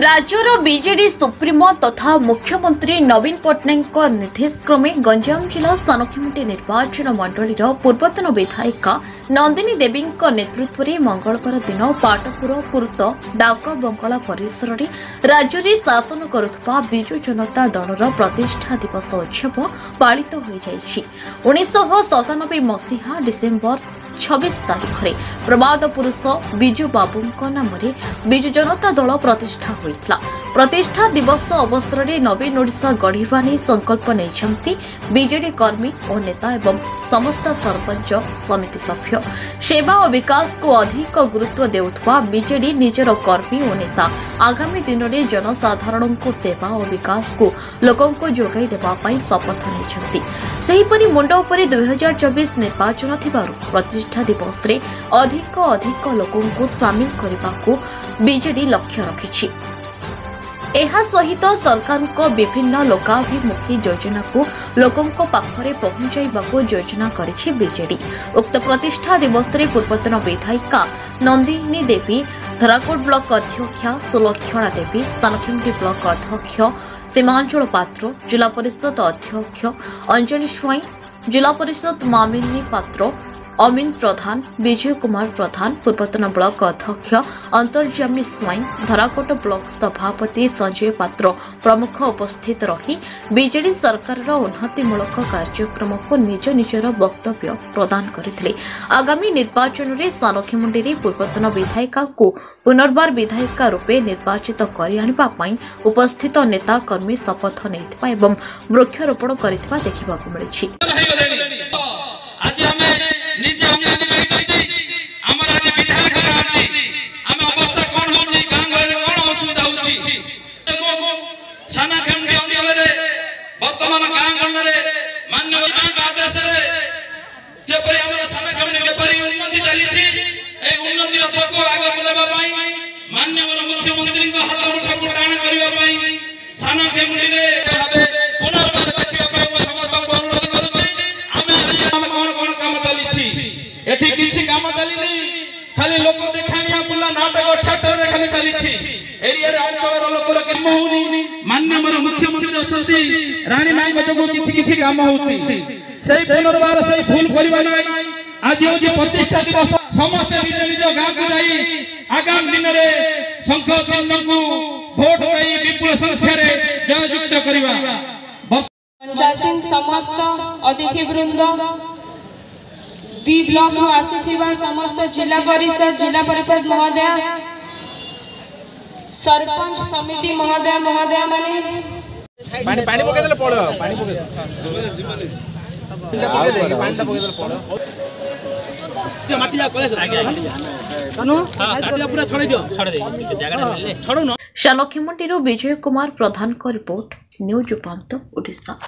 राज्यर BJD supremo तथा मुख्यमंत्री नवीन पट्टनायक निर्देशक्रमे गंजाम जिला सानखीमुंडी निर्वाचन मंडलीर पूर्वतन विधायिका नंदिनी देवी नेतृत्व में मंगलवार दिन पाटपुर पूर्त डाक बंगला परिसर में राज्य में शासन करुवा विजु जनता दलर प्रतिष्ठा दिवस उत्सव पालित हो जाइछि। 1997 मसीहा डिसेम्बर 26 तारीख में प्रमाद पुरुष विजु बाबू नाम विजु जनता दल प्रतिष्ठा होता। प्रतिष्ठा दिवस अवसर में नवीन ओडिशा गढ़ा नहीं संकल्प नहीं बीजेडी कर्मी और नेता एवं समस्त सरपंच समिति सभ्य सेवा और विकास को अधिक गुरुत्व देउथवा बीजेडी निजर कर्मी और नेता आगामी दिन में जनसाधारण को सेवा और विकास को लोकों को जोगाई देवाई शपथ नहीं। मुंड उपर 2024 निर्वाचन थिबारु प्रतिष्ठा दिवस रे अधिक लोकों को सामिल करने को बीजेडी लक्ष्य रखिछि। एहा सहित सरकार को विभिन्न लोकाभिमुखी योजना को लोकों को पाखरे पहुंचाइबा को योजना करिछि बीजेडी। उक्त प्रतिष्ठा दिवस रे पूर्वतन विधायिका नंदिनी देवी, धराकोट ब्लॉक अध्यक्षा सुलक्षणा देवी, सानखीमुंडी ब्लॉक अध्यक्ष सीमांचल पात्र, जिला परिषद अध्यक्ष अंजलि स्वाई, जिला परिषद मामिनी पात्र, अमीन प्रधान, विजय कुमार प्रधान, पूर्वतन ब्लॉक अध्यक्ष अंतर्जामी स्वाई, धराकोट ब्लॉक सभापति संजय पात्र प्रमुख उपस्थित रही बीजेडी सरकार उन्नतिमूलक कार्यक्रम को निज निजर वक्तव्य प्रदान करथिले। आगामी निर्वाचन में सानखीमुंडी पूर्वतन विधायिका को पुनर्बार विधायिका रूपे निर्वाचित कर आनिबा पई उपस्थित नेता कर्मी शपथ नैथिबा एवं वृक्षारोपण करथिबा देखिबाकू मिलिछि। निजे हम निर्णय करते हमर आज विधायक रहती हम अवस्था कोन होची गांव रे कोन असुविधा होची सानखीमुंडी अंचल रे वर्तमान गांव रे मान्य विधायक आदेश रे जेपरि हमर सानखीमुंडी जेपरि उन्नति चली छी ए उन्नति रथ को आगे बुलाबा पई माननीय मुख्यमंत्री को हाथ मुठा टाण करबा पई सानखीमुंडी रे भाबे पुनर्बार देखिबा पई मो समस्त को अनुरोध करूछी। हम कोन काम चली एठी किछि काम चली नहीं खाली लोक देखानिया बुला नाटक ठट्टर रे खाली चली छी एरिया रे अंचल लोक रे काम होनी माननीय मुख्यमंत्री अछंती रानी माई को किछि काम होती सेही पुनर्बार सेही फूल परिबा नै आज होजी प्रतिष्ठा दिवस समस्त निज निज गांव को जाई आगामी दिन रे संख चिन्ह को वोट देई विपुल संख्या रे जययुक्त करिबा। पंचायत समस्त अतिथि वृंद दी ब्लॉक रू आसीथिबा समस्त जिला परिषद महोदय, सरपंच समिति महोदय माने पानी पानी पके देले पड़ो पानी पके पानी पके देले पड़ो माटिया कलेस आगे तनु हां पूरा छोड़ दे जगह मिलले छोड़ो न। सानखीमुंडी विजय कुमार प्रधान को रिपोर्ट, न्यूज उपांत ओडिशा।